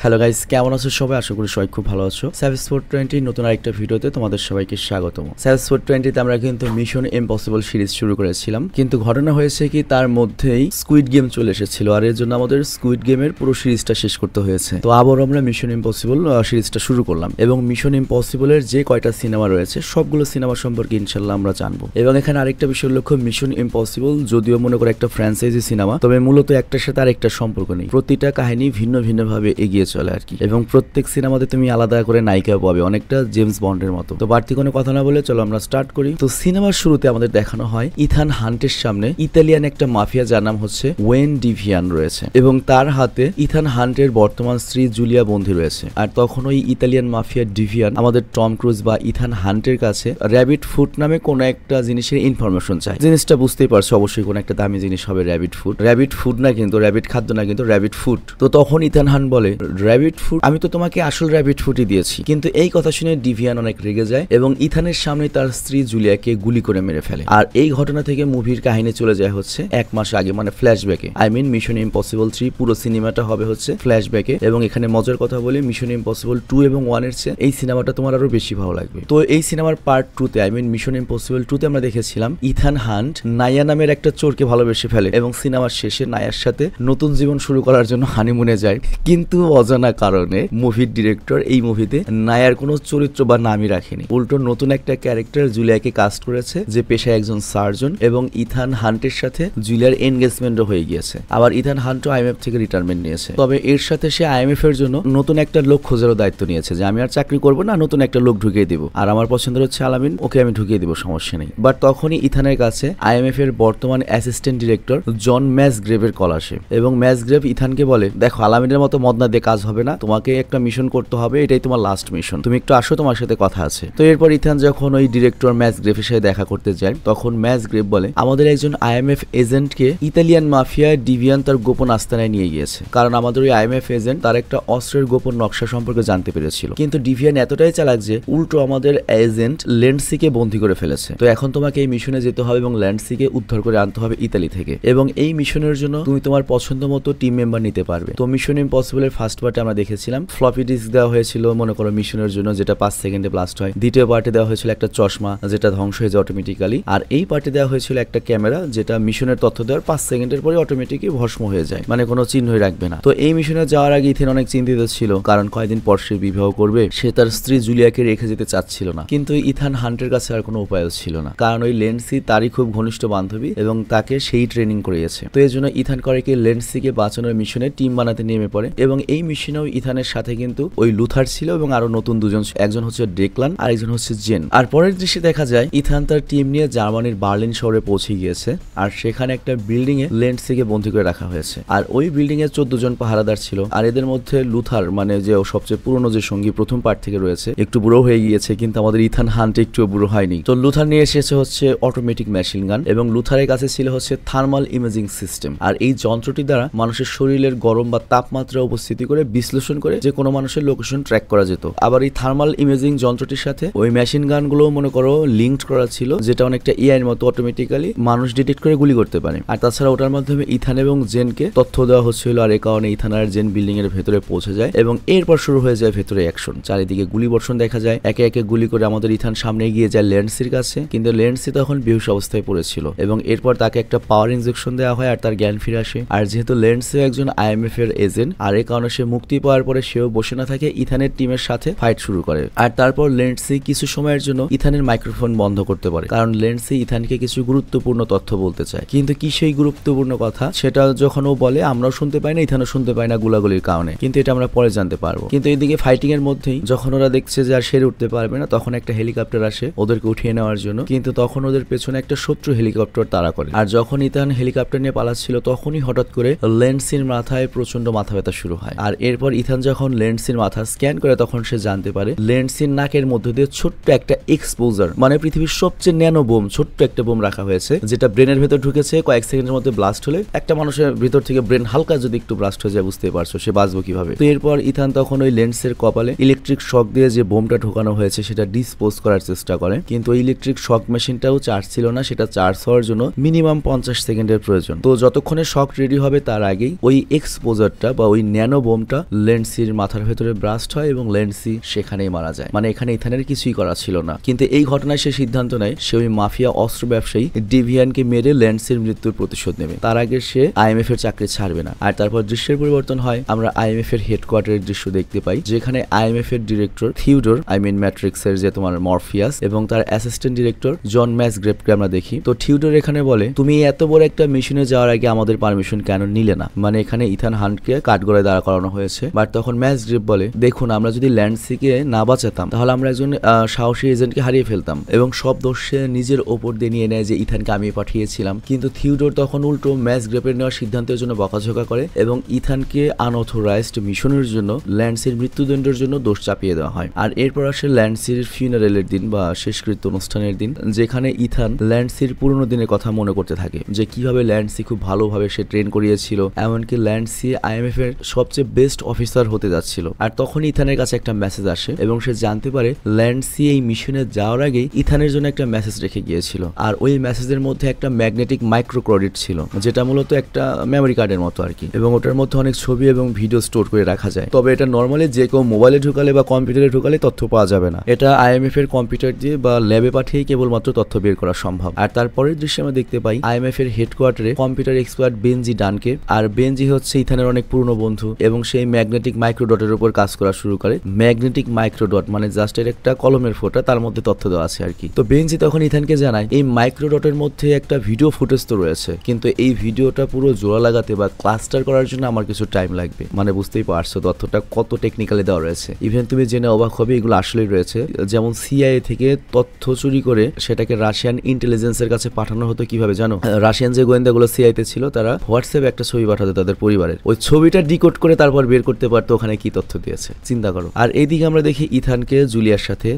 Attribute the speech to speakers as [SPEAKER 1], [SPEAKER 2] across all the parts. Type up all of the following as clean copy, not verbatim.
[SPEAKER 1] Hello guys, কেমন আছো সবাই? আশা করি সবাই খুব ভালো আছো। স্যাভেজ 420 নতুন আরেকটা ভিডিওতে তোমাদের সবাইকে স্বাগতম। স্যাভেজ 420 তে আমরা কিন্তু মিশন ইম্পসিবল সিরিজ শুরু করেছিলাম, কিন্তু ঘটনা হয়েছে কি তার মধ্যেই স্কুইড গেম চলে এসেছিল, আর এর জন্য আমাদের স্কুইড গেমের পুরো সিরিজটা শেষ করতে হয়েছে। তো আবার আমরা মিশন ইম্পসিবল সিরিজটা শুরু করলাম এবং মিশন ইম্পসিবলের যে কয়টা সিনেমা রয়েছে সবগুলো সিনেমা সম্পর্কে ইনশাল্লাহ আমরা জানবো। এবং এখানে আরেকটা বিষয় লক্ষ্য, মিশন ইম্পসিবল যদিও মনে করে একটা ফ্র্যাঞ্চাইজি সিনেমা, তবে মূলত একটার সাথে আরেকটা সম্পর্ক নেই। প্রতিটা কাহিনী ভিন্ন ভিন্ন ভাবে এগিয়ে চলে আর কি, এবং প্রত্যেক সিনেমাতে তুমি আলাদা করে নায়িকা পাবে, অনেকটা জেমস বন্ডের মতো। তো বাড়তি কোনো কথা না বলে চলো আমরা স্টার্ট করি। তো সিনেমার শুরুতে আমাদের দেখানো হয় ইথান হান্টের সামনে ইতালিয়ান একটা মাফিয়া যার নাম হচ্ছে ওয়েন ডিভিয়ান রয়েছে, এবং তার হাতে ইথান হান্টের বর্তমান স্ত্রী জুলিয়া বন্দী রয়েছে। আর তখন ওই ইতালিয়ান মাফিয়া ডিভিয়ান আমাদের টম ক্রুজ বা ইথান হান্টের কাছে র্যাবিট ফুড নামে কোনো একটা জিনিসের ইনফরমেশন চায়। জিনিসটা বুঝতেই পারছো, অবশ্যই কোনো একটা দামি জিনিস হবে র্যাবিট ফুড। র্যাবিট ফুড না কিন্তু, র্যাবিট খাদ্য না কিন্তু, র্যাবিট ফুড। তো তখন ইথান হান্ট বলে, র্যাবিট ফুড? আমি তো তোমাকে আসল র্যাবিট ফুডই দিয়েছি। কিন্তু এই কথা শুনে ডিভিয়ান অনেক রেগে যায় এবং ইথানের সামনে তার স্ত্রী জুলিয়াকে গুলি করে মেরে ফেলে। আর এই ঘটনা থেকে মুভির কাহিনী চলে যায় হচ্ছে 1 মাস আগে, মানে ফ্ল্যাশব্যাকে। আই মিন মিশন ইম্পসিবল 3 পুরো সিনেমাটা হবে হচ্ছে ফ্ল্যাশব্যাকে। এবং এখানে মজার কথা বলি, মিশন ইম্পসিবল 2 এবং 1 এর চেয়ে এই সিনেমাটা তোমার আরো বেশি ভালো লাগবে। তো এই সিনেমার পার্ট 2 তে, আই মিন মিশন ইম্পসিবল 2 তে আমরা দেখেছিলাম ইথান হান্ট নায়া নামের একটা চোরকে ভালোবেসে ফেলে এবং সিনেমার শেষে নায়ার সাথে নতুন জীবন শুরু করার জন্য হানিমুনে যায়। কিন্তু অজানা কারণে মুভির ডিরেক্টর এই মুভিতে নায়ার কোনো চরিত্র বা নামই রাখেনি, উল্টো নতুন একটা ক্যারেক্টার জুলিয়াকে কাস্ট করেছে যে পেশায় একজন সার্জন, এবং ইথান হান্টের সাথে জুলিয়ার এনগেজমেন্টও হয়ে গিয়েছে। আবার ইথান হান্টও আইএমএফ থেকে রিটায়ারমেন্ট নিয়েছে, তবে এর সাথে সে আইএমএফ এর জন্য নতুন একটা লোক খোঁজারও দায়িত্ব নিয়েছে, যে আমি আর চাকরি করবো না, নতুন একটা লোক ঢুকিয়ে দিব, আর আমার পছন্দের হচ্ছে আলামিন, ওকে আমি ঢুকিয়ে দিব, সমস্যা নেই। বাট তখনই ইথানের কাছে আইএমএফ এর বর্তমান অ্যাসিস্ট্যান্ট ডিরেক্টর জন ম্যাসগ্রেভের কল আসে এবং ম্যাসগ্রেভ ইথানকে বলে, দেখো আলামিনের মতো মদনা দিয়ে কাজ হবে না, তোমাকে একটা মিশন করতে হবে, এটাই তোমার লাস্ট মিশন, তুমি একটু আসো, তোমার সাথে কথা আছে। তো এরপর ইথান যখন ওই ডিরেক্টর ম্যাসগ্রেভের সাথে দেখা করতে যায়, তখন ম্যাসগ্রেভ বলে, আমাদের একজন আইএমএফ এজেন্টকে ইতালিয়ান মাফিয়া ডিভিয়ান তার গোপন আস্তানায় নিয়ে গিয়েছে, কারণ আমাদের ওই আইএমএফ এজেন্ট তার একটা অস্ত্রের গোপন নকশা সম্পর্কে জানতে পেরেছিল। কিন্তু ডিভিয়ান এতটাই চালাক যে উল্টো আমাদের এজেন্ট লেন্ডসিকে বন্দী করে ফেলেছে। তো এখন তোমাকে এই মিশনে যেতে হবে এবং ল্যান্ডসিকে উদ্ধার করে আনতে হবে ইতালি থেকে, এবং এই মিশনের জন্য তুমি তোমার পছন্দ মতো টিম মেম্বার নিতে পারবে। তো মিশন ইম্পসিবলের ফার্স্ট পার্টে আমরা দেখেছিলাম ফ্লপি ডিস্ক দেওয়া হয়েছিল মনে করো মিশনের জন্য, যেটা 5 সেকেন্ডে ব্লাস্ট হয়। দ্বিতীয় পার্টে দেওয়া হয়েছিল একটা চশমা, যেটা ধ্বংস হয়ে যায় অটোমেটিক্যালি। আর এই পার্টে দেওয়া হয়েছিল একটা ক্যামেরা, যেটা মিশনের তথ্য দেওয়ার 5 সেকেন্ডের পরে অটোমেটিকই ভস্ম হয়ে যায়, মানে কোনো চিহ্নই রাখবে না। তো এই মিশনে যাওয়ার আগে ইথেন অনেক চিন্তিত ছিল, কারণ কয়েকদিন পর সে বিবাহ করবে, সে তার স্ত্রী জুলিয়াকে রেখে যেতে চাচ্ছিল না। কিন্তু ইথান হান্টের কাছে আর কোনো উপায় ছিল না, কারণ ওই লেন্ডসি তারই খুব ঘনিষ্ঠ বান্ধবী এবং তাকে সেই ট্রেনিং করিয়েছে। তো এই জন্য ইথান করে কি লেন্ডসিকে বাঁচানোর মিশনে টিম বানাতে নেমে পড়ে, এবং এই মিশনেও ইথানের সাথে কিন্তু ওই লুথার ছিল এবং আরো নতুন দুজন, একজন হচ্ছে ডেকলান আর একজন হচ্ছে জেন। আর পরের দৃশ্যে দেখা যায় ইথান তার টিম নিয়ে জার্মানির বার্লিন শহরে পৌঁছে গিয়েছে, আর সেখানে একটা বিল্ডিং এ লেন্ডসিকে বন্দী করে রাখা হয়েছে। আর ওই বিল্ডিং এ 14 জন পাহারাদার ছিল, আর এদের মধ্যে লুথার, মানে যে সবচেয়ে পুরনো যে সঙ্গী প্রথম পার্ট থেকে রয়েছে, একটু বুড়ো হয়ে গিয়েছে, কিন্তু আমাদের ইথান হান্ট একটু বুড়ো হয়নি। তো লুথার নিয়ে এসেছে হচ্ছে অটোমেটিক মেশিন গান, এবং লুথারের কাছে ছিল হচ্ছে থার্মাল ইমেজিং সিস্টেম। আর এই যন্ত্রটি দ্বারা মানুষের শরীরের গরম বা তাপমাত্রা উপস্থিতি করে বিশ্লেষণ করে যে কোনো মানুষের লোকেশন ট্র্যাক করা যেত। আবার এই থার্মাল ইমেজিং যন্ত্রটির সাথে ওই মেশিন গানগুলো মনে করো লিঙ্কড করা ছিল, যেটা অনেকটা এআই এর মতো অটোমেটিক্যালি মানুষ ডিটেক্ট করে গুলি করতে পারে। আর তাছাড়া ওটার মাধ্যমে ইথান এবং জেনকে তথ্য দেওয়া হচ্ছিল, আর এই কারণে ইথান আর জেন বিল্ডিং এর ভেতরে পৌঁছে যায়, এবং এরপর শুরু হয়ে যায় ভেতরে অ্যাকশন। চারিদিকে গুলি বর্ষণ দেখা যায়, একে একে গুলি করে আমাদের ইথান সামনে এগিয়ে যায় লেন্ডসির কাছে, কিন্তু লেন্ডসি তখন বেহুশ অবস্থায় পড়েছিল, এবং এরপর তাকে একটা পাওয়ার ইনজেকশন দেওয়া হয় আর তার জ্ঞান ফিরে আসে। আর যেহেতু লেন্ডসি একজন আইএমএফ এর এজেন্ট, আর এই কারণে সে মুক্তি পাওয়ার পরে সেও বসে না থাকে, ইথানের টিমের সাথে ফাইট শুরু করে। আর তারপর লেন্ডসি কিছু সময়ের জন্য ইথানের মাইক্রোফোন বন্ধ করতে পারে, কারণ লেন্ডসি ইথানকে কিছু গুরুত্বপূর্ণ তথ্য বলতে চায়। কিন্তু কি সেই গুরুত্বপূর্ণ কথা, সেটা যখন ও বলে আমরাও শুনতে পাই না, ইথানও শুনতে পাই না গুলাগুলির কারণে, কিন্তু এটা আমরা পরে জানতে পারবো। কিন্তু এইদিকে ফাইটিং এর মধ্যেই যখন ওরা দেখছে যে আর সেরে উঠতে পারবে না, তখন একটা হেলিকপ্টার আসে ওদেরকে উঠিয়ে নেওয়ার জন্য, কিন্তু তখন ওদের পেছনে একটা শত্রু হেলিকপ্টার তাড়া করে। আর যখন ইথান হেলিকপ্টার নিয়ে পালাচ্ছিল, তখনই হঠাৎ করে লেন্ডসির মাথায় প্রচন্ড মাথা ব্যথা শুরু হয়। আর এরপর ইথান যখন লেন্ডসির মাথা স্ক্যান করে, তখন সে জানতে পারে লেন্ডসির নাকের মধ্যে দিয়ে ছোট্ট একটা এক্সপোজার, মানে পৃথিবীর সবচেয়ে ন্যানো বোম, ছোট্ট একটা বোম রাখা হয়েছে, যেটা ব্রেনের ভেতর ঢুকেছে। কয়েক সেকেন্ডের মধ্যে ব্লাস্ট হলে একটা মানুষের ভিতর থেকে ব্রেন হালকা যদি একটু ব্লাস্ট হয়ে যায়, বুঝতে পারছো সে বাঁচবো কিভাবে। তো এরপর ইথান তখন ওই লেন্সের কপালে ইলেকট্রিক শক দিয়ে যে বোমটা ঢোকানো হয়েছে সেটা ডিসপোজ করার চেষ্টা করে, কিন্তু ওই ইলেকট্রিক শক মেশিনটাও চার্জ ছিল না, সেটা চার্জ হওয়ার জন্য মিনিমাম 50 সেকেন্ডের প্রয়োজন। তো যতক্ষণে শক রেডি হবে তার আগেই ওই এক্সপোজারটা বা ওই ন্যানো বোমটা বোমটা লেন্সির মাথার ভেতরে ব্লাস্ট হয় এবং লেন্সি সেখানেই মারা যায়। মানে এখানে ইথানের কিছুই করা ছিল না, কিন্তু এই ঘটনায় সে সিদ্ধান্ত নেয় সে ওই মাফিয়া অস্ত্র ব্যবসায়ী ডিভিয়ানকে মেরে লেন্সির মৃত্যুর প্রতিশোধ নেবে। তার আগে সে আইএমএফ এর চাকরি ছাড়বে না। আর তারপর দৃশ্যের পরিবর্তন হয়, আমরা আইএমএফ এর হেডকোয়ার্টারের দৃশ্য দেখতে পাই, যেখানে আইএমএফ এর ডিরেক্টর থিওডোর ম্যাট্রিক্স এর যে তোমার মরফিয়াস এবং তার অ্যাসিস্ট্যান্ট ডিরেক্টর জন ম্যাসগ্রেভকে আমরা দেখি। তো থিওডোর এখানে বলে, তুমি এত বড় একটা মিশনে যাওয়ার আগে আমাদের পারমিশন কেন নিলে না? মানে এখানে ইথান হান্টকে কাঠগড়ায় দাঁড়া করানো হয়েছে। বাট তখন ম্যাসগ্রেভ বলে, দেখুন আমরা যদি ল্যান্ডসিকে না বাঁচাতাম তাহলে আমরা একজন সাহসী এজেন্টকে হারিয়ে ফেলতাম, এবং সব দোষ সে নিজের ওপর দিয়ে নিয়ে নেয় যে ইথানকে আমি পাঠিয়েছিলাম। কিন্তু থিওডোর তখন উল্টো ম্যাসগ্রেভের নেওয়ার সিদ্ধান্তের জন্য বকাঝকা করে এবং ইথানকে আনঅথরাইজড মিশনের জন্য ল্যান্ডসির মৃত্যুদণ্ডের জন্য দোষ চাপিয়ে দেওয়া হয়। আর এরপর আসে ল্যান্ডসির ফিউনারেলের দিন বা শেষকৃত্য অনুষ্ঠানের দিন, যেখানে ইথান ল্যান্ডসির পুরনো দিনের কথা মনে করতে থাকে, যে কিভাবে ল্যান্ডসি খুব ভালোভাবে সে ট্রেন করিয়েছিল, এমনকি ল্যান্ডসি আইএমএফ এর সবচেয়ে বেস্ট অফিসার হতে যাচ্ছিল। আর তখন ইথানের কাছে একটা মেসেজ আসে এবং সে জানতে পারে ল্যান্ডসি এই মিশনে যাওয়ার আগে ইথানের জন্য একটা মেসেজ রেখে গিয়েছিল। আর ওই মেসেজের মধ্যে একটা ম্যাগনেটিক মাইক্রো ক্রেডিট ছিল, যেটা মূলত একটা মেমোরি কার্ডের মতো আর কি, এবং ওটার মধ্যে অনেক ছবি এবং ভিডিও স্টোর করে রাখা যায়। তবে এটা নর্মালি যে কেউ মোবাইলে ঢুকালে বা কম্পিউটারে ঢুকালে তথ্য পাওয়া যাবে না, এটা আইএমএফ এর কম্পিউটার দিয়ে বা ল্যাবে পাঠিয়ে কেবলমাত্র তথ্য বের করা সম্ভব। আর তারপরের দৃশ্যে আমরা দেখতে পাই আইএমএফ এর হেডকোয়ার্টারে কম্পিউটার এক্সপার্ট বেনজি ডানকে। আর বেনজি হচ্ছে ইথানের অনেক পুরনো বন্ধু এবং সেই ম্যাগনেটিক মাইক্রোডটের উপর কাজ করা শুরু করে। ম্যাগনেটিক মাইক্রোডট মানে জাস্ট এর একটা কলমের ফোঁটা, তার মধ্যে তথ্য দেওয়া আছে আর কি। তো বেনজি তখন ইথানকে জানায় এই মাইক্রোডটের মধ্যে একটা ভিডিও ফুটেজ তো রয়েছে, কিন্তু এই ভিডিওটা পুরো জোড়া লাগাতে বা ক্লাস্টার করার জন্য আমার কিছু টাইম লাগবে। মানে বুঝতেই পারছো তথ্যটা কত টেকনিক্যালি দেওয়া রয়েছে। ইভেন তুমি জেনে অবাক হবে এগুলো আসলেই রয়েছে। যেমন সিআইএ থেকে তথ্য চুরি করে সেটাকে রাশিয়ান ইন্টেলিজেন্সের কাছে পাঠানো হতো কিভাবে জানো? রাশিয়ান যে গোয়েন্দাগুলো সিআইতে ছিল তারা হোয়াটসঅ্যাপে একটা ছবি পাঠাতো তাদের পরিবারের, ওই ছবিটা ডিকোড করে তারপর বের করতে পারতো ওখানে কি তথ্য দিয়েছে, চিন্তা করো। আর এইদিকে আমরা দেখি ইথানকে জুলিয়ার সাথে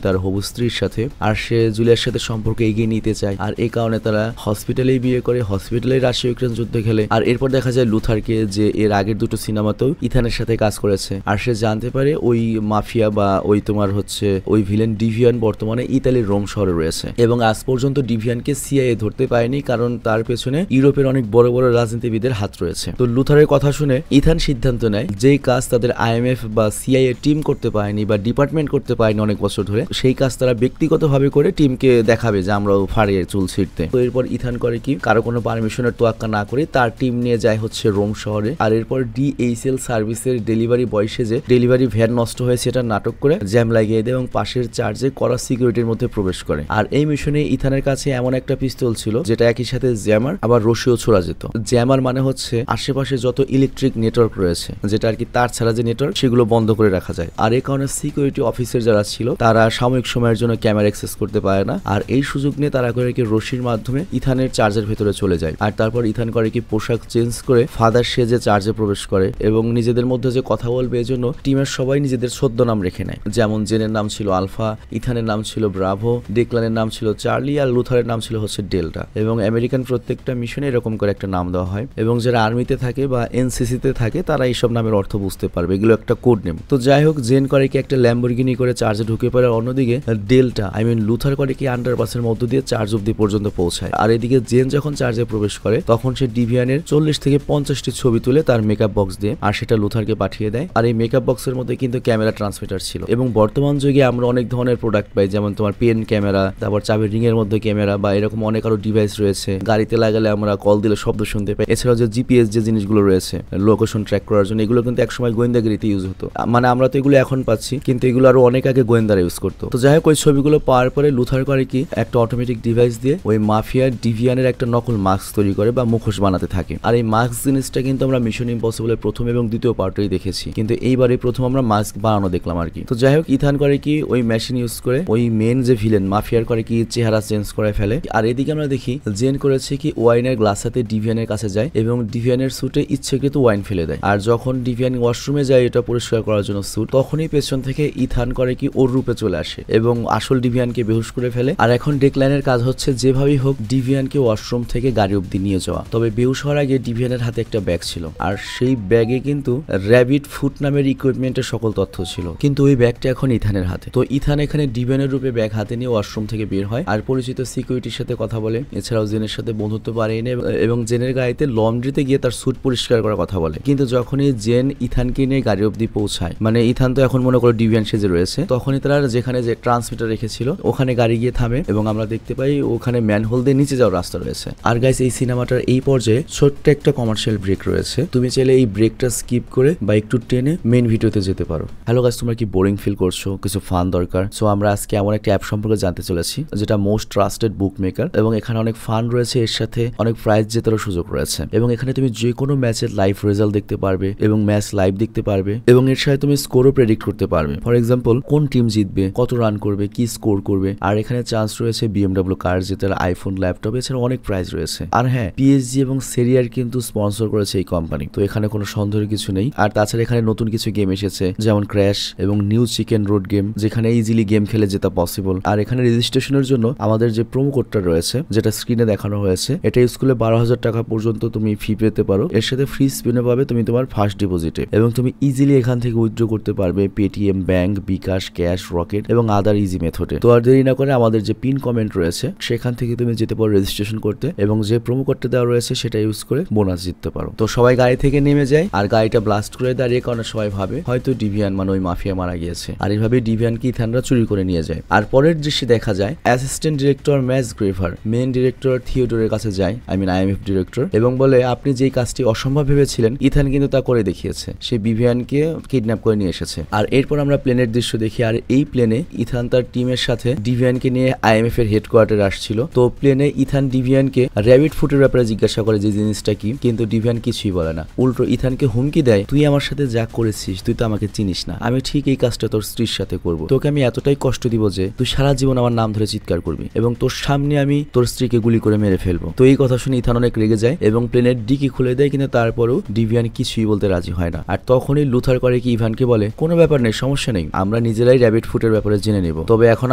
[SPEAKER 1] তার হবু স্ত্রীর সাথে, আর সে জুলিয়ার সাথে সম্পর্ক এগিয়ে নিতে চায়। আর এই কারণে তারা হসপিটালেই বিয়ে করে, হসপিটালেই রাশিয়া ইউক্রেন যুদ্ধ খেলে। আর এরপর দেখা যায় লুথারকে, যে এর আগের দুটো সিনেমাতেও ইথানের সাথে কাজ করেছে। আর সে জানতে পারে ওই মাফিয়া বা ওই তোমার হচ্ছে ওই ভিলেন ডিভিয়ান বর্তমানে ইতালির রোম শহরে রয়েছে, এবং আজ পর্যন্ত ডিভিয়ানকে সিআইএ ধরতে পারেনি, কারণ তার পেছনে ইউরোপের অনেক বড় বড় রাজনীতিবিদের হাত রয়েছে। তো লুথারের কথা শুনে ইথান সিদ্ধান্ত নেয় যেই কাজ তাদের আইএমএফ বা সিআইএ টিম করতে পারেনি বা ডিপার্টমেন্ট করতে পারেনি অনেক বছর ধরে, সেই কাজ তারা ব্যক্তিগতভাবে করে টিমকে দেখাবে যে আমরাও ফাড়িয়ে চুল ছিঁড়তে। তো এরপর ইথান করে কি, কারো কোনো পারমিশনের তোয়াক্কা না করে তার টিম নিয়ে যায় হচ্ছে রোম শহরে। আর এরপর ডিএইচএল সার্ভিসের ডেলিভারি বয় সেজে ডেলিভারি ভ্যান নষ্ট হয়েছে এটা নাটক করে জ্যাম লাগিয়ে দেয় এবং পাশের চার্জে করা সিকিউরিটির মধ্যে প্রবেশ করে। আর এই মিশনে ইথানের কাছে এমন একটা পিস্তল ছিল যেটা একই সাথে জ্যামার আবার রশিও ছোড়া যেত। জ্যামার মানে হচ্ছে আশেপাশে যত ইলেকট্রিক নেটওয়ার্ক রয়েছে, যেটা আর কি তার ছাড়া যে নেটওয়ার্ক, সেগুলো বন্ধ করে রাখা যায়। আর এই কারণে সিকিউরিটি অফিসার যারা ছিল তারা সাময়িক সময়ের জন্য ক্যামেরা অ্যাক্সেস করতে পারে না। আর এই সুযোগ নিয়ে তারা করে কি রশির মাধ্যমে ইথানের চার্জের ভেতরে চলে যায়। আর তারপর ইথান করে কি পোশাক চেঞ্জ করে ফাদার সেজে চার্জে প্রবেশ করে এবং নিজেদের মধ্যে যে কথা বলবে এই জন্য টিমের সবাই নিজেদের ছদ্মনাম রেখে নেয়। যেমন জেনের নাম ছিল আলফা, ইথানের নাম ছিল ব্রাভো, ডেকলানের নাম ছিল চার্লি, আর লুথারের নাম ছিল হচ্ছে ডেল্টা। এবং আমেরিকান প্রত্যেকটা মিশনে এরকম করে একটা নাম দেওয়া হয়, এবং যারা আর্মিতে থাকে বা এনসিসিতে থাকে তারা এইসব নামের অর্থ বুঝতে পারবে, এগুলো একটা কোড নেম। তো যাই হোক, জেন করে কি একটা ল্যাম্বরগিনি করে চার্জে ঢুকে পড়ে, অন্যদিকে ডেল্টা লুথার করে কি আন্ডারপাসের মধ্য দিয়ে চার্জ অব্দি পর্যন্ত পৌঁছায়। আর এদিকে জেন যখন চার্জে প্রবেশ করে তখন সে ডিভিয়ানের 40 থেকে 50টি ছবি তুলে তার মেকআপ বক্স দিয়ে, আর সেটা লুথারকে পাঠিয়ে দেয়। আর এই মেকআপ বক্সের মধ্যে কিন্তু ক্যামেরা ট্রান্সমিটার ছিল। এবং বর্তমান যুগে আমরা অনেক ধরনের প্রোডাক্ট পাই, যেমন তোমার পেন ক্যামেরা, তারপর চাবির রিং এর মধ্যে ক্যামেরা, বা এরকম অনেক আরো ডিভাইস রয়েছে। গাড়িতে লাগালে আমরা কল দিলে শব্দ শুনতে পাই। এছাড়াও যে জিপিএস যে জিনিসগুলো রয়েছে লোকেশন ট্র্যাক করার জন্য, এগুলো কিন্তু একসময় গোয়েন্দাগিরিতে ইউজ হতো। মানে আমরা তো এগুলো এখন পাচ্ছি, কিন্তু এগুলো আরো অনেক আগে গোয়েন্দারা ইউজ করতো। তো যাই হোক, ওই ছবিগুলো পাওয়ার পরে লুথার করে কি একটা অটোমেটিক ডিভাইস দিয়ে ওই মাফিয়া ডিভিয়ানের একটা নকল মাস্ক তৈরি করে বা মুখোশ বানাতে থাকে। আর এই মাস্ক জিনিসটা কিন্তু আমরা মিশন ইম্পসিবলের প্রথম এবং দ্বিতীয় পার্টেই দেখেছি, কিন্তু এইবারে প্রথম আমরা মাস্ক বানানো দেখলাম আর কি। তো যাই হোক, ইথান করে কি ওই মেশিন ইউজ করে ওই মেন যে ভিলেন মাফিয়ার করে কি চেহারা চেঞ্জ করে ফেলে। আর এদিকে আমরা দেখি জেন করেছে কি ওয়াইনের গ্লাস হাতে ডিভিয়ানের কাছে যায় এবং ডিভিয়ানের স্যুটে ইচ্ছাকৃত ওয়াইন ফেলে দেয়। আর যখন ডিভিয়ান ওয়াশরুমে যায় এটা পরিষ্কার করার জন্য স্যুট, তখনই পেছন থেকে ইথান করে কি ওর রূপে চলে আসে এবং আসল ডিভিয়ানকে বেহুশ করে ফেলে। আর এখন ডেকলাইনের কাজ হচ্ছে যেভাবেই হোক ডিভিয়ানকে ওয়াশরুম থেকে গাড়ি অব্দি নিয়ে যাওয়া। তবে বেহুশ হওয়ার আগে ডিভিয়ানের হাতে একটা ব্যাগ ছিল, আর সেই ব্যাগে কিন্তু র্যাবিট ফুট নামের ইকুইপমেন্টের সকল তথ্য ছিল, কিন্তু ওই ব্যাগটা এখন ইথানের হাতে। তো ইথান এখানে ডিভিয়ানের রূপে ব্যাগ হাতে নিয়ে ওয়াশরুম থেকে বের হয় আর পরিচিত সিকিউরিটির সাথে কথা বলে। এছাড়াও জেনের সাথে বন্ধুত্ব বাড়িয়ে নেয় এবং জেনের গাড়িতে লন্ড্রিতে গিয়ে তার স্যুট পরিষ্কার করার কথা বলে। কিন্তু যখনই জেন ইথানকে নিয়ে গাড়ি অব্দি পৌঁছায়, মানে ইথান তো এখন মনে করো ডিভিয়ান সেজে রয়েছে, তখনই তারা যেখানে যে ট্রান্সমিটার রেখেছিল ওখানে গাড়ি গিয়ে থামে এবং আমরা দেখতে পাই ওখানে ম্যানহোল দিয়ে নিচে যাওয়ার রাস্তা রয়েছে। আর গাইস এই সিনেমাটার এই পর্যায়ে ছোট্ট একটা কমার্শিয়াল ব্রেক রয়েছে, তুমি চাইলে এই ব্রেকটা স্কিপ করে বা একটু টেনে মেইন ভিডিওতে যেতে পারো। হ্যালো গাইস, তোমরা কি বোরিং ফিল করছো, কিছু ফান দরকার? সো আমরা আজকে এমন একটা অ্যাপ সম্পর্কে জানতে চলেছি যেটা মোস্ট ট্রাস্টেড বুক মেকার, এবং এখানে অনেক ফান রয়েছে, এর সাথে অনেক প্রাইজ জেতারও সুযোগ রয়েছে, এবং এখানে তুমি যে কোনো ম্যাচের লাইভ রেজাল্ট দেখতে পারবে এবং ম্যাচ লাইভ দেখতে পারবে, এবং এর সাথে তুমি স্কোরও প্রেডিক্ট করতে পারবে। ফর এক্সাম্পল কোন টিম জিতবে, কত রান করবে, কি স্কোর করবে। আর এখানে চান্স রয়েছে BMW কার জেতার, আইফোন, ল্যাপটপ, এছাড়া অনেক প্রাইজ রয়েছে। আর হ্যাঁ, PSG এবং সেরিয়ার কিন্তু স্পন্সর করেছে এই কোম্পানি, তো এখানে কোনো সন্দেহের কিছু নেই। আর তাছাড়া এখানে নতুন কিছু গেম এসেছে যেমন ক্র্যাশ এবং নিউ চিকেন রোড গেম, যেখানে ইজিলি গেম খেলে জেতা পসিবল। আর এখানে রেজিস্ট্রেশনের জন্য আমাদের যে প্রোমো কোডটা রয়েছে যেটা স্ক্রিনে দেখানো হয়েছে, এটা ইউজ করলে 12,000 টাকা পর্যন্ত তুমি ফি পেতে পারো। এর সাথে ফ্রি স্পিনে পাবে তুমি তোমার ফার্স্ট ডিপোজিটে, এবং তুমি ইজিলি এখান থেকে উইথড্র করতে পারবে পেটিএম, ব্যাংক, বিকাশ, ক্যাশ, রকেট এবং আদার ইজি মেথডে। তো আর দেরি না করে আমাদের যে পিন কমেন্ট রয়েছে সেখান থেকে তুমি যেতে পারো রেজিস্ট্রেশন করতে, এবং যে প্রোমো কোডটা দেওয়া রয়েছে সেটা ইউজ করে বোনাস জিততে পারো। তো সবাই গাড়ি থেকে নেমে যায় আর গাড়িটা ব্লাস্ট করে দাঁড়িয়ে, কারণ সবাই ভাবে হয়তো ডিভিয়ান মানে ওই মাফিয়া মারা গিয়েছে, আর এইভাবে ডিভিয়ানকে ইথানরা চুরি করে নিয়ে যায়। আর পরের দৃশ্যে দেখা যায় অ্যাসিস্ট্যান্ট ডিরেক্টর ম্যাস গ্রেভার মেইন ডিরেক্টর থিওডোরের কাছে যায়, IMF ডিরেক্টর, এবং বলে আপনি যেই কাজটি অসম্ভব ভেবেছিলেন ইথান কিন্তু তা করে দেখিয়েছে, সে ডিভিয়ানকে কিডন্যাপ করে নিয়ে এসেছে। আর এরপর আমরা প্লেনের দৃশ্য দেখি, আর এই প্লেনে ইথান তার টিমের সাথে ডিভিয়ানকে নিয়ে IMF এর হেডকোয়ার্টারে আসছিল। তো প্লেনে ইথান ডিভিয়ানকে র্যাবিট ফুটের ব্যাপারে জিজ্ঞাসা করে যে জিনিসটা কি, কিন্তু ডিভিয়ান কিছুই বলে না, উল্টো ইথানকে হুমকি দেয়, তুই আমার সাথে যা করেছিস তুই তো আমাকে চিনিস না, আমি ঠিক এই কাজটা তোর স্ত্রীর সাথে করব, তোকে আমি এতটাই কষ্ট দিব যে তুই সারা জীবন আমার নাম ধরে চিৎকার করবি এবং তোর সামনে আমি তোর স্ত্রীকে গুলি করে মেরে ফেলবো। তো এই কথা শুনে ইথান অনেক রেগে যায় এবং প্লেনের ডিকি খুলে দেয়, কিন্তু তারপরেও ডিভিয়ান কিছুই বলতে রাজি হয় না। আর তখনই লুথার করে কি ইভানকে বলে কোনো ব্যাপার নেই, সমস্যা নেই, আমরা নিজেরাই র্যাবিট ফুটের ব্যাপারে জেনে নেব, তবে এখন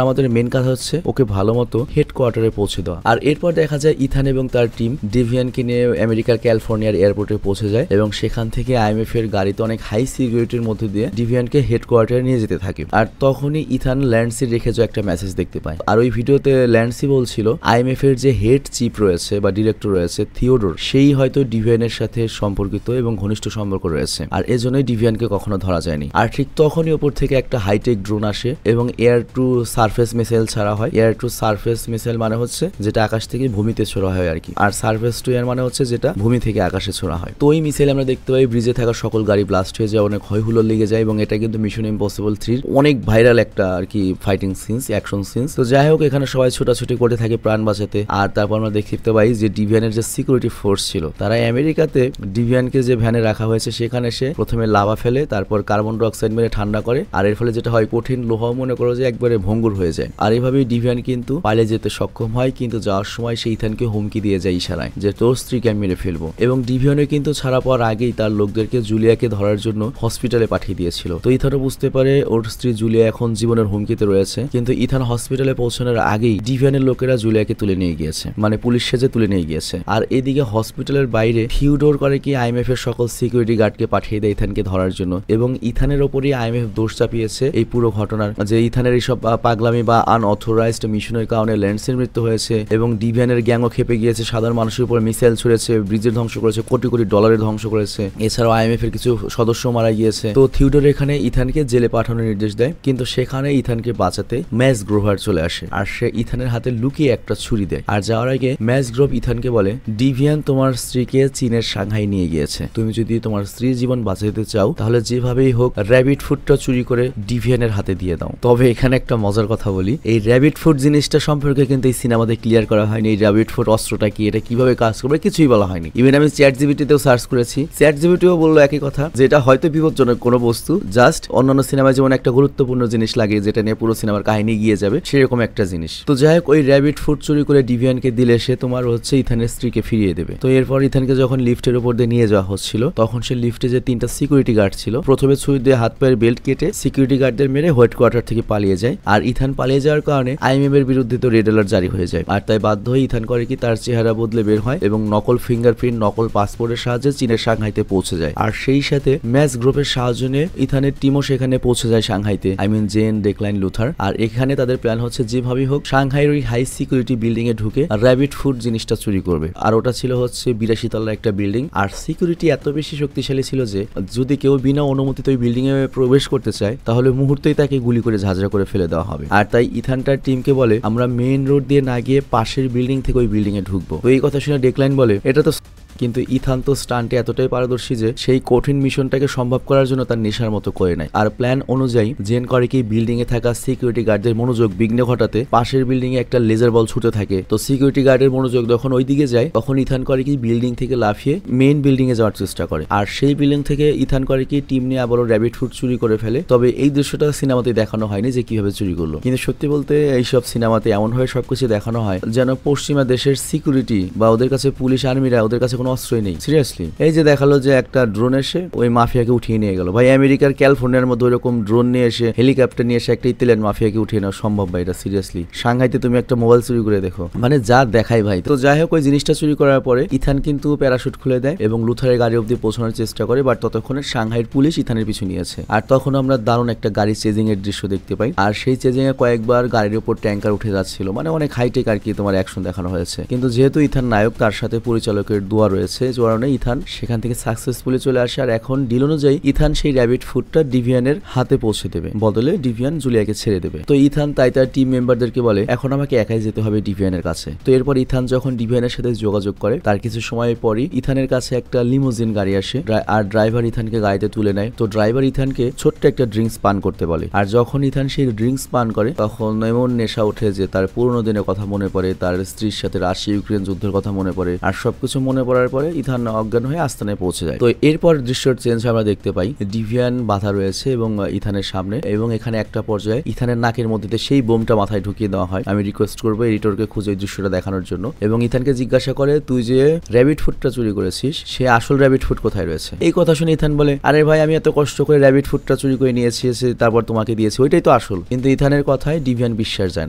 [SPEAKER 1] আমাদের মেন কাজ হচ্ছে ওকে ভালো মতো হেডকোয়ার্টারে পৌঁছে দেওয়া। আর এরপর দেখা যায় ইথান এবং তার টিম ডিভিয়ানকে নিয়ে আমেরিকার ক্যালিফোর্নিয়ার এয়ারপোর্টে পৌঁছে যায়, এবং সেখান থেকে IMF এর গাড়িতে অনেক হাই সিকিউরিটির মধ্যে দিয়ে ডিভিয়ানকে হেডকোয়ার্টারে নিয়ে যেতে থাকে। আর তখনই ইথান ল্যান্ডসি রেখে যে একটা মেসেজ দেখতে পায়, আর ওই ভিডিওতে ল্যান্ডসি বলছিল IMF এর যে হেড চিফ রয়েছে বা ডিরেক্টর রয়েছে থিওডোর, সেই হয়তো ডিভিয়ানের সাথে সম্পর্কিত এবং ঘনিষ্ঠ সম্পর্ক রয়েছে, আর এজন্যই ডিভিয়ানকে কখনো ধরা যায়নি। আর ঠিক তখনই ওপর থেকে একটা হাইটেক ড্রোন আসে এবং এয়ার টু সারফেস মিসাইল ছাড়া হয়। এয়ার টু সারফেস মিসাইল মানে হচ্ছে যেটা আকাশ থেকে ভূমিতে ছোড়া হয় আর কি, আর সারফেস টু এয়ার মানে হচ্ছে যেটা ভূমি থেকে আকাশে ছোড়া হয়। তো এই মিসাইল আমরা দেখতে পাই ব্রিজে থাকা সকল গাড়ি ব্লাস্ট হয়ে যায়, অনেক হয় হুল্লোড় লেগে যায়, এবং এটা কিন্তু মিশন ইম্পসিবল 3 অনেক ভাইরাল একটা আর কি ফাইটিং সিনস, অ্যাকশন সিনস। তো যাই হোক, এখানে সবাই ছোটাছুটি করতে থাকে প্রাণ বাঁচাতে। আর তারপর আমরা দেখতে পাই যে ডিভিয়ানের যে সিকিউরিটি ফোর্স ছিল তারা আমেরিকাতে ডিভিয়ানকে যে ভ্যানে রাখা হয়েছে সেখানে সে প্রথমে লাভা ফেলে, তারপর কার্বন ডাইঅক্সাইড মেরে ঠান্ডা করে, আর এর ফলে যেটা হয় কঠিন লোহাও মনে করো যে একবারে ভঙ্গুর হয়ে যায়। আর এইভাবেই ডিভিয়ান কিন্তু পালিয়ে যেতে সক্ষম হয়, কিন্তু যাওয়ার সময় সে ইথানকে হুমকি দিয়ে যায় ইশারায় যে তোর স্ত্রীকে আমি মেরে ফেলবো। এবং ডিভিয়ানের কিন্তু ছাড়া পাওয়ার আগেই তার লোকদেরকে জুলিয়াকে ধরার জন্য হসপিটালে পাঠিয়ে দিয়েছিল। তো ইথানও বুঝতে পারে ওর স্ত্রী জুলিয়া এখন জীবনের হুমকিতে রয়েছে, কিন্তু ইথান হসপিটালে পৌঁছানোর আগেই ডিভিয়ানের লোকেরা জুলিয়াকে তুলে নিয়ে গিয়েছে, মানে পুলিশ সেজে তুলে নিয়ে গিয়েছে। আর এদিকে হসপিটালের বাইরে থিওডোর করে কি IMF এর সকল সিকিউরিটি গার্ডকে পাঠিয়ে দেয় ইথানকে ধরার জন্য, এবং ইথানের ওপরই IMF দোষ চাপিয়েছে এই পুরো ঘটনার, যে ইথানের এইসব পাগলামি বা আনঅথরাইজড মিশনের কারণে ল্যান্ডসের মৃত্যু হয়েছে, এবং ডিভিয়ানের গ্যাংও খেপে গিয়েছে, সাধারণ মানুষের উপর মিসাইল ছুড়েছে, ব্রিজের ধ্বংস করেছে, কোটি কোটি ডলারের ধ্বংস করেছে, এছাড়াও IMF এর কিছু সদস্য মারা গিয়েছে। তো থিওডোর এখানে ইথানকে জেলে পাঠানোর নির্দেশ দেয়, কিন্তু সেখানে ইথানকে বাঁচাতে ম্যাস গ্রোভার চলে আসে, আর সে ইথানের হাতে লুকিয়ে একটা ছুরি দেয়। আর যাওয়ার আগে ম্যাস গ্রোভ ইথানকে বলে ডিভিয়ান তোমার স্ত্রীকে চীনের সাংহাই নিয়ে গিয়েছে, তুমি যদি তোমার স্ত্রীর জীবন বাঁচাতে চাও তাহলে যেভাবেই হোক র্যাবিট ফুডটা চুরি করে ডিভিয়ানের হাতে দিয়ে দাও। তবে এখানে একটা মজার কথা বলি, এই র্যাবিট ফুড জিনিসটা সম্পর্কে কিন্তু এই সিনেমাতে ক্লিয়ার করা হয়নি। এই র্যাবিট ফুড অস্ত্রটা কি, এটা কিভাবে কাজ করবে কিছুই বলা হয়নি। ইভেন আমি চ্যাট জিপিটিতেও সার্চ করেছি, চ্যাট জিপিটিও বললো একই কথা, যেটা হয়তো বিপজ্জনক কোনো বস্তু, জাস্ট অন্যান্য সিনেমায় যেমন একটা গুরুত্বপূর্ণ জিনিস লাগে যেটা নিয়ে পুরো সিনেমার কাহিনী গিয়ে যাবে, সেরকম একটা জিনিস। তো যাই হোক, ওই র্যাবিট ফুড চুরি করে ডিভিয়ানকে দিলে সে তোমার হচ্ছে ইথানের স্ত্রীকে ফিরিয়ে দেবে। তো এরপর ইথানকে যখন লিফটের উপর দিয়ে নিয়ে যাওয়া হচ্ছিল তখন সে লিফটে যে 3টা সিকিউরিটি গার্ড ছিল প্রথমে ছুরি দিয়ে হাত পায়ের বেল্ট কেটে সিকিউরিটি গার্ডদের মেরে হেডকোয়ার্টার থেকে পালিয়ে যায়। আর ইথান পালিয়ে যাওয়ার কারণে IMF এর বিরুদ্ধে তো রেড অ্যালার্ট জারি হয়ে যায়, আর তাই বাধ্য হয়ে ইথান করে কি তার চেহারা বদলে বের হয় এবং নকল ফিঙ্গারপ্রিন্ট, নকল পাসপোর্টের সাহায্যে চীনের সাংহাইতে পৌঁছে যায়। আর সেই সাথে ম্যাচ গ্রুপের সাহায্য নিয়ে ইথানের টিমও সেখানে পৌঁছে যায় সাংহাইতে, জেন, ডেকলাইন, লুথার। আর এখানে তাদের প্ল্যান হচ্ছে যেভাবেই হোক সাংহাইয়ের ওই হাই সিকিউরিটি বিল্ডিং এ ঢুকে র্যাবিট ফুড জিনিসটা চুরি করবে। আর ওটা ছিল হচ্ছে 82 তলার একটা বিল্ডিং, আর সিকিউরিটি এত বেশি শক্তিশালী শক্তিশালী ছিল যে যদি কেউ বিনা অনুমতিতে ওই বিল্ডিং এ প্রবেশ করতে চায় তাহলে মুহূর্তেই তাকে গুলি করে ঝাঁঝরা করে ফেলে দেওয়া হবে। আর তাই ইথান তার টিমকে বলে আমরা মেইন রোড দিয়ে না গিয়ে পাশের বিল্ডিং থেকে ওই বিল্ডিং এ ঢুকবো। তো এই কথা শুনে ডেকলাইন বলে এটা তো, কিন্তু ইথান তো স্টান্টে এতটাই পারদর্শী যে সেই কঠিন মিশনটাকে সম্ভব করার জন্য তার নেশার মতো করে নেয়। আর প্ল্যান অনুযায়ী জেন করে কি বিল্ডিং এ থাকা সিকিউরিটি গার্ডদের মনোযোগ বিঘ্ন ঘটাতে পাশের বিল্ডিং এ একটা লেজার বল ছুটে থাকে। তো সিকিউরিটি গার্ডের মনোযোগ যখন ওই দিকে যায় তখন ইথান করে কি বিল্ডিং থেকে লাফিয়ে মেইন বিল্ডিং এ যাওয়ার চেষ্টা করে। আর সেই বিল্ডিং থেকে ইথান করে কি টিম নিয়ে আবারও র্যাবিট ফুড চুরি করে ফেলে। তবে এই দৃশ্যটা সিনেমাতে দেখানো হয়নি যে কিভাবে চুরি করলো, কিন্তু সত্যি বলতে এইসব সিনেমাতে এমন ভাবে সবকিছু দেখানো হয় যেন পশ্চিমা দেশের সিকিউরিটি বা ওদের কাছে পুলিশ আর্মিরা ওদের কাছে কোনো অস্ত্রই নেই। সিরিয়াসলি এই যে দেখালো যে একটা ড্রোন এসে ওই মাফিয়াকে উঠিয়ে নিয়ে গেল। ভাই আমেরিকার ক্যালিফোর্নিয়ার মধ্যে ওইরকম ড্রোন নিয়ে এসে হেলিকপ্টার নিয়ে এসে একটা ইতালিয়ান মাফিয়াকে উঠিয়ে নেওয়া সম্ভব ভাই? এটা সিরিয়াসলি সাংহাইতে তুমি একটা মোবাইল চুরি করে দেখো, মানে যা দেখাই ভাই। তো যাই হোক ওই জিনিসটা চুরি করার পরে ইথান কিন্তু প্যারাশুট খুলে দেয় এবং লুথারের গাড়ি অব্দি পৌঁছানোর চেষ্টা করে, বাট ততক্ষণে সাংহাইয়ের পুলিশ ইথানের পিছু নিয়েছে। আর তখন আমরা দারুণ একটা গাড়ি চেজিং এর দৃশ্য দেখতে পাই। আর সেই চেজিং এ কয়েকবার গাড়ির উপর ট্যাঙ্কার উঠে যাচ্ছিল, মানে অনেক হাইটেক আর কি তোমার অ্যাকশন দেখানো হয়েছে। কিন্তু যেহেতু ইথান নায়ক তার সাথে পরিচালকের দোয়া রয়েছে, যে কারণে ইথান সেখান থেকে সাকসেসফুলি চলে আসে। আর এখন ডিল অনুযায়ী ইথান সেই র্যাবিট ফুডটা ডিভিয়ানের হাতে পৌঁছে দেবে, বদলে ডিভিয়ান জুলিয়াকে ছেড়ে দেবে। তো ইথান তাই তার টিম মেম্বারদেরকে বলে এখন আমাকে একাই যেতে হবে ডিভিয়ানের কাছে। তো এরপর ইথান যখন ডিভিয়ানের সাথে যোগাযোগ করে তার কিছু সময় পরই ইথানের কাছে একটা লিমোজিন গাড়ি আসে আর ড্রাইভার ইথানকে গাড়িতে তুলে নেয়। তো ড্রাইভার ইথানকে ছোট্ট একটা ড্রিঙ্কস পান করতে বলে। আর যখন ইথান সেই ড্রিঙ্কস পান করে তখন এমন নেশা ওঠে যে তার পুরোনো দিনের কথা মনে পড়ে, তার স্ত্রীর সাথে রাশিয়া ইউক্রেন যুদ্ধের কথা মনে পড়ে। আর সবকিছু মনে পড়ার পরে ইথান অজ্ঞান হয়ে আস্তানায় পৌঁছে যায়। তো এরপর দৃশ্যের চেঞ্জ আমরা দেখতে পাই, ডিভিয়ান বাধা রয়েছে এবং ইথানের সামনে, এবং এখানে একটা পর্যায়ে ইথানের নাকের মধ্যে সেই বোমটা মাথায় ঢুকিয়ে দেওয়া হয়। আমি রিকোয়েস্ট করবো এডিটরকে খুঁজে এই দৃশ্যটা দেখানোর জন্য, এবং ইথানকে জিজ্ঞাসা করে তুই যে র্যাবিট ফুডটা চুরি করেছিস সে আসল র্যাবিট ফুড কোথায় রয়েছে। এই কথা শুনে ইথান বলে আরে ভাই আমি এত কষ্ট করে র্যাবিট ফুডটা চুরি করে নিয়েছি তারপর তোমাকে দিয়েছি, ওইটাই তো আসল। কিন্তু ইথানের কথায় ডিভিয়ান বিশ্বাস যায়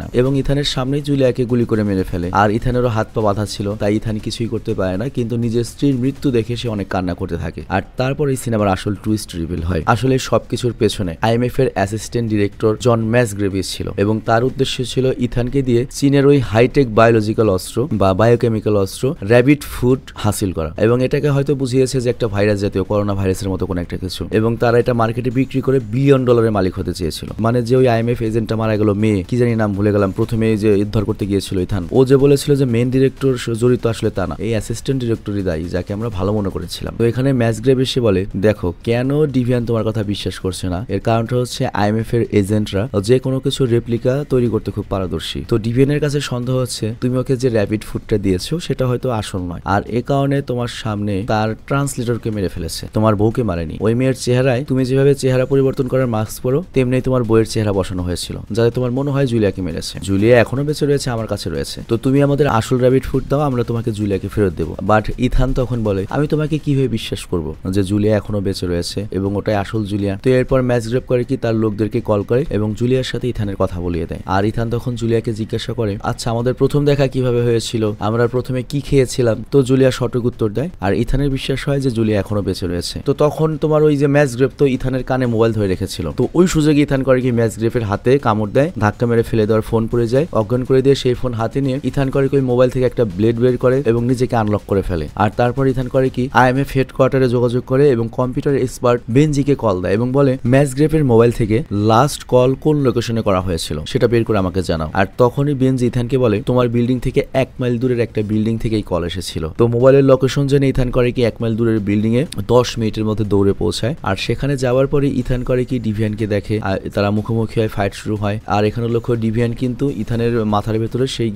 [SPEAKER 1] না এবং ইথানের সামনেই জুলিয়াকে গুলি করে মেরে ফেলে। আর ইথানেরও হাত পা বাঁধা ছিল, তাই ইথান কিছুই করতে পারে না, কিন্তু নিজের স্ত্রীর মৃত্যু দেখে সে অনেক কান্না করতে থাকে। আর তারপর এই সিনেমার আসল টুইস্ট রিভিল হয়। আসলে সবকিছুর পেছনে আইএমএফ এর অ্যাসিস্ট্যান্ট ডিরেক্টর জন ম্যাসগ্রেভিস ছিল, এবং তার উদ্দেশ্য ছিল ইথানকে দিয়ে চীনের ওই হাইটেক বায়োলজিক্যাল অস্ত্র বা বায়োকেমিক্যাল অস্ত্র র্যাবিট ফুড হাসিল করা, এবং এটাকে হয়তো বুঝিয়েছে যে একটা ভাইরাস জাতীয় করোনা ভাইরাসের মতো কোনো একটা কিছু, এবং তারা এটা মার্কেটে বিক্রি করে $1 বিলিয়ন মালিক হতে চেয়েছিল। মানে যে ওই আইএমএফ এজেন্টটা মারা গেল, মেয়ে কি জানি নাম ভুলে গেলাম, প্রথমে যে উদ্ধার করতে গিয়েছিল ইথান, ও যে বলেছিল যে মেন ডিরেক্টর জড়িত, আসলে তা না, এই অ্যাসিস্ট্যান্ট ডিরেক্টরই দায়ী, যাকে আমরা ভালো মনে করেছিলাম। তো এখানে ম্যাসগ্রেভ এসে বলে দেখো কেন ডিভিয়ান তোমার কথা বিশ্বাস করছে না, এর কারণটা হচ্ছে আইএমএফ এর এজেন্টরা যে কোনো কিছু রেপ্লিকা তৈরি করতে খুব পারদর্শী। তো ডিভিয়ানের কাছে সন্দেহ হচ্ছে তুমি ওকে যে র্যাবিট ফুডটা দিয়েছো সেটা হয়তো আসল নয়, আর এ কারণে তোমার সামনে তার ট্রান্সলেটরকে মেরে ফেলেছে, তোমার বউকে মারেনি। ওই মেয়ের চেহারায় তুমি যেভাবে চেহারা পরিবর্তন করার মাস্ক পরো তেমনি তোমার বইয়ের চেহারা বসানো হয়েছিল, যাতে তোমার মনে হয় জুলিয়াকে মেরেছে। জুলিয়া এখনো বেঁচে রয়েছে, আমার কাছে রয়েছে, তো তুমি আমাদের আসল র্যাবিট ফুড দাও, আমরা তোমাকে জুলিয়াকে ফেরত দেবো। বাট ইথান তখন বলে আমি তোমাকে কিভাবে বিশ্বাস করবো যে জুলিয়া এখনো বেঁচে রয়েছে এবং ওটাই আসল জুলিয়া। তো এরপর ম্যাসগ্রেভ করে কি তার লোকদেরকে কল করে এবং জুলিয়ার সাথে ইথানের কথা বলিয়ে দেয়। আর ইথান তখন জুলিয়াকে জিজ্ঞাসা করে আচ্ছা আমাদের প্রথম দেখা কিভাবে হয়েছিল, আমরা প্রথমে কি খেয়েছিলাম। তো জুলিয়া সঠিক উত্তর দেয়, আর ইথানের বিশ্বাস হয় যে জুলিয়া এখনো বেঁচে রয়েছে। তো তখন তোমার ওই যে ম্যাসগ্রেভ তো ইথানের কানে মোবাইল ধরে রেখেছিল, তো ওই সুযোগে ইথান করে কি ম্যাসগ্রেভের হাতে কামড় দেয়, ধাক্কা মেরে ফেলে দেওয়ার ফোন পড়ে যায়, অজ্ঞান করে দিয়ে সেই ফোন হাতে নিয়ে ইথান করে কি ওই মোবাইল থেকে একটা ব্লেড বের করে এবং নিজেকে আনলক করে ফেলে। আর তারপর ইথান করে কি আইএমএফ হেডকোয়ার্টারে যোগাযোগ করে এবং কম্পিউটার এক্সপার্ট বেনজিকে কল দেয় এবং বলে ম্যাসগ্রেভের মোবাইল থেকে লাস্ট কল কোন লোকেশনে করা হয়েছিল সেটা বের করে আমাকে জানাও। আর তখনই বেনজি ইথানকে বলে তোমার বিল্ডিং থেকে 1 মাইল দূরের একটা বিল্ডিং থেকেই কল এসেছিল। তো মোবাইলের লোকেশন জেনে ইথান করে কি 1 মাইল দূরের বিল্ডিং এ 10 মিনিটের মধ্যে দৌড়ে পৌঁছায়। আর সেখানে যাওয়ার পরে ইথান করে কি ডিভিয়ানকে দেখে, আর তারা মুখোমুখি হয়, ফাইট শুরু হয়। আর এখানে লক্ষ্য ডিভিয়ান কিন্তু ইথানের মাথার ভেতরে সেই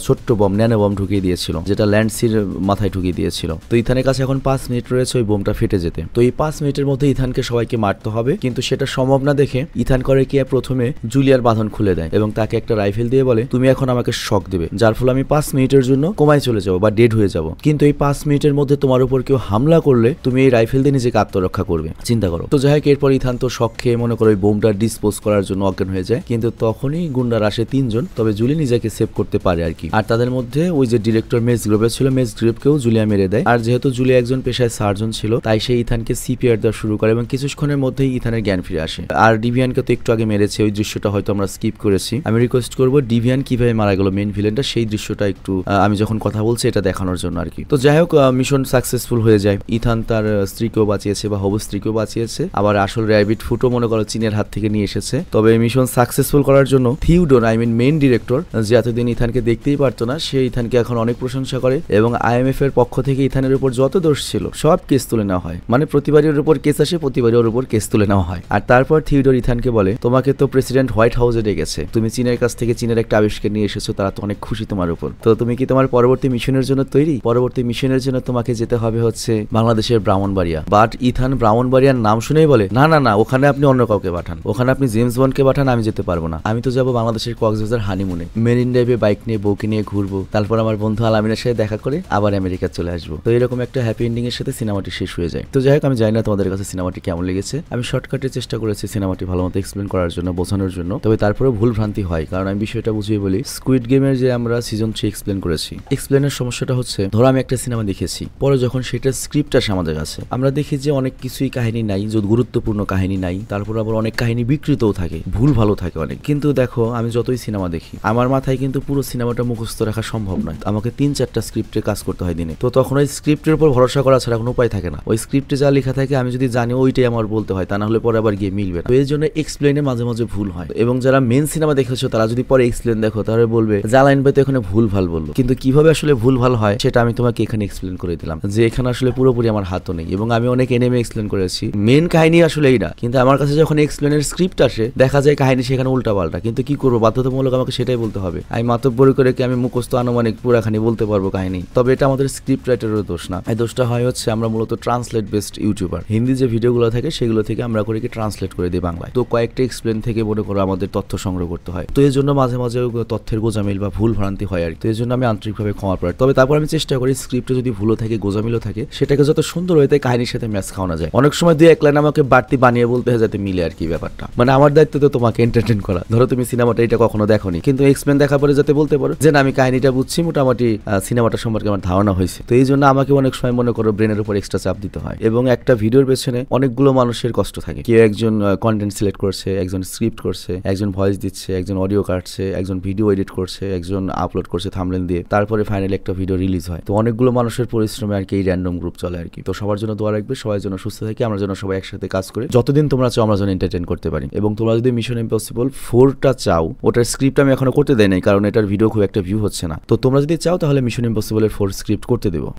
[SPEAKER 1] ছোট্ট বম ন্যানো বম ঢুকিয়ে দিয়েছিল, যেটা ল্যান্ডসির মাথায় ঢুকিয়ে দিয়েছিল। তো ইথানের কাছে এখন 5 মিনিট রয়েছে ওই বোমটা ফেটে যেতে। তো এই 5 মিনিটের মধ্যে ইথানকে সবাইকে মারতে হবে, কিন্তু সেটা সম্ভব না দেখে ইথান করে কি প্রথমে জুলিয়ার বাঁধন খুলে দেয় এবং তাকে একটা রাইফেল দিয়ে বলে তুমি এখন আমাকে শক দেবে, যার ফলে আমি 5 মিনিটের জন্য কোমায় চলে যাবো বা ডেড হয়ে যাব, কিন্তু এই 5 মিনিটের মধ্যে তোমার উপর কেউ হামলা করলে তুমি এই রাইফেল দিয়ে নিজেকে আত্মরক্ষা করবে, চিন্তা করো। তো যাই হোক এরপর ইথান তো শক খেয়ে মনে করো ওই বোমটা ডিসপোজ করার জন্য অজ্ঞান হয়ে যায়, কিন্তু তখনই গুন্ডার আসে 3 জন, তবে জুলি নিজেকে সেভ করতে পারে আর কি। আর তাদের মধ্যে ওই যে ডিরেক্টর ম্যাসগ্রেভ ছিল, ম্যাসগ্রেভকেও জুলি জুলিয়া মেরে দেয়। আর যেহেতু জুলিয়া একজন পেশায় সার্জন ছিল তাই সে ইথানকে সিপিআর দেওয়া শুরু করে এবং কিছুক্ষণের মধ্যেই ইথানের জ্ঞান ফিরে আসে। আর ডিভিয়ানকে তো একটু আগে মেরেছে, ওই দৃশ্যটা হয়তো আমরা স্কিপ করেছি। আমি রিকোয়েস্ট করবো ডিভিয়ান কিভাবে মারা গেল মেইন ভিলেনটা সেই দৃশ্যটা একটু আমি যখন কথা বলছি এটা দেখানোর জন্য আর কি। তো যাই হোক মিশন সাকসেসফুল হয়ে যায়। ইথান তার স্ত্রীকেও বাঁচিয়েছে বা হবু স্ত্রীকেও বাঁচিয়েছে, আবার আসল র্যাবিট ফুটও মনে করো চীনের হাত থেকে নিয়ে এসেছে। তবে মিশন সাকসেসফুল করার জন্য থিওডোর মেইন ডিরেক্টর যে এতদিন ইথানকে দেখতেই পারতো না, সে ইথানকে এখন অনেক প্রশংসা করে এবং আইএমএফ এর পক্ষ থেকে ইথানের উপর যত দোষ ছিল সব কেস তুলে নেওয়া হয়। মানে প্রতিবারই ওর উপর কেস আসে, প্রতিবারই ওর উপর কেস তুলে নেওয়া হয়। আর তারপর থিওডোর ইথানকে বলে তোমাকে তো প্রেসিডেন্ট হোয়াইট হাউসে ডেকেছে, তুমি চীনের কাছ থেকে চীনের একটা আবিষ্কার নিয়ে এসেছো, তারা তো অনেক খুশি তোমার উপর। তো তুমি কি তোমার পরবর্তী মিশনের জন্য তৈরি? পরবর্তী মিশনের জন্য তোমাকে যেতে হবে হচ্ছে বাংলাদেশের ব্রাহ্মণবাড়িয়া। বাট ইথান ব্রাহ্মণবাড়িয়ার নাম শুনেই বলে না না না, ওখানে আপনি অন্য কাউকে পাঠান, ওখানে আপনি জেমস বন্ডকে পাঠান, আমি যেতে পারবো না। আমি তো যাবো বাংলাদেশের কক্সবাজার হানিমুনে, মেরিন ড্রাইভে বাইক নিয়ে বউকে নিয়ে ঘুরবো, তারপর আমার বন্ধু আলামিনের সাথে দেখা করে আবার আমেরিকা চলে আসবো। তো এরকম একটা হ্যাপি এন্ডিং এর সাথে সিনেমাটি শেষ হয়ে যায়। তো যাই হোক আমি জানি না তোমাদের কাছে সিনেমাটি কেমন লেগেছে। আমি শর্টকাটে চেষ্টা করেছি সিনেমাটি ভালো মতো এক্সপ্লেন করার জন্য, বোঝানোর জন্য। তবে তারপরেও ভুল ভ্রান্তি হয়, কারণ আমি বিষয়টা বুঝিয়ে বলি। স্কুইড গেমের যে আমরা সিজন 3 এক্সপ্লেন করেছি, এক্সপ্লেনের সমস্যাটা হচ্ছে ধরো আমি একটা সিনেমা দেখেছি, পরে যখন সেটার স্ক্রিপ্ট আসে আমাদের কাছে আমরা দেখি যে অনেক কিছুই কাহিনী নাই, যদি গুরুত্বপূর্ণ কাহিনী নাই, তারপর আবার অনেক কাহিনী বিকৃতও থাকে, ভুল ভালো থাকে অনেক। কিন্তু দেখো আমি যতই সিনেমা দেখি আমার মাথায় কিন্তু পুরো সিনেমাটা মুখস্থ রাখা সম্ভব নয়, আমাকে 3-4টা স্ক্রিপ্টে কাজ করতে হয় দিনে। তো তখন ওই স্ক্রিপ্টের উপর ভরসা করা ছাড়া কোনো উপায় থাকে না। ওই স্ক্রিপ্টে যা লেখা থাকে আমি যদি জানি ওইটাই আমার বলতে হয়, তা না হলে পরে আবার গিয়ে মিলবে না। তো এই জন্য এক্সপ্লেনে মাঝে মাঝে ভুল হয়, এবং যারা মেন সিনেমা দেখেছো তারা যদি পরে এক্সপ্লেন দেখো তাহলে বলবে জালাইন ভাই তো এখানে ভুল ভাল বললো। কিন্তু কিভাবে আসলে ভুল ভাল হয় সেটা আমি তোমাকে এখানে এক্সপ্লেন করে দিলাম, যে এখানে আসলে পুরোপুরি আমার হাতও নেই, এবং আমি অনেক এনিমে এক্সপ্লেন করেছি। মেন কাহিনী আসলে এইটা, কিন্তু আমার কাছে যখন এক্সপ্লেনের স্ক্রিপ্ট আসে দেখা যায় কাহিনী সেখানে উল্টা পাল্টা। কিন্তু কি করবো, বাধ্যতামূলক আমাকে সেটাই বলতে হবে। আমি মাতব্বরি করে কি আমি মুখস্থ আনুমানিক পুরাখানি বলতে পারবো কাহিনী? তবে এটা আমাদের স্ক্রিপ্ট রাইটারের দোষ না, এই দোষটা হয় হচ্ছে আমরা মূলত ট্রান্সলেট বেসড ইউটিউবার। হিন্দি যে ভিডিওগুলো থাকে সেগুলো থেকে আমরা করে কি ট্রান্সলেট করে দিই বাংলায়। তো কয়েকটা এক্সপ্লেন থেকে মনে করো আমাদের তথ্য সংগ্রহ করতে হয়। তো এই জন্য মাঝে মাঝে তথ্যের গোজামিল বা ভুল ভ্রান্তি হয় আর কি। তো এই জন্য আমি আন্তরিকভাবে ক্ষমা প্রার্থী। তবে তারপর আমি চেষ্টা করি স্ক্রিপ্টে যদি ভুলও থাকে গোজামিলও থাকে সেটাকে যত সুন্দর হয়ে যায় কাহিনীর সাথে ম্যাচ খাওয়ানো যায়। অনেক সময় 2-1 লাইন আমাকে বাড়তি বানিয়ে বলতে হয় যাতে মিলে আর কি ব্যাপারটা। মানে আমার দায়িত্ব তো তোমাকে এন্টারটেইন করা। ধরো তুমি সিনেমাটা এটা কখনো দেখোনি, কিন্তু এক্সপ্লেন দেখার পরে যাতে বলতে পারো যে না আমি কাহিনীটা বুঝছি, মোটামুটি সিনেমাটা সম্পর্কে আমার ধারণা হয়েছে। তো এই জন্য আমাকে অনেক সময় মনে করো ব্রেনের উপর এক্সট্রা চাপ দিতে হয়, এবং একটা ভিডিওর পেছনে অনেকগুলো মানুষের কষ্ট থাকে। কেউ একজন কন্টেন্ট সিলেক্ট করছে, একজন স্ক্রিপ্ট করছে, একজন ভয়েস দিচ্ছে, একজন অডিও কাটছে, একজন ভিডিও এডিট করছে, একজন আপলোড করছে থাম্বনেল দিয়ে, তারপরে ফাইনালি একটা ভিডিও রিলিজ হয়। তো অনেকগুলো মানুষের পরিশ্রমে আর কি এই র্যান্ডম গ্রুপ চলে আর কি। তো সবার জন্য দোয়া রাখবে, সবার জন্য সুস্থ থাকি, আমরা যেন সবাই একসাথে কাজ করে যতদিন তোমরা চাও আমরা যেন এন্টারটেইন করতে পারি। এবং তোমরা যদি মিশন ইম্পসিবল 4টা চাও, ওটার স্ক্রিপ্ট আমি এখনো করতে দেই নাই কারণ এটার ভিডিও খুব একটা ভিউ হচ্ছে না। তো তোমরা যদি চাও তাহলে মিশন ইম্পসিবলের 4 স্ক্রিপ্ট করতে দেবো।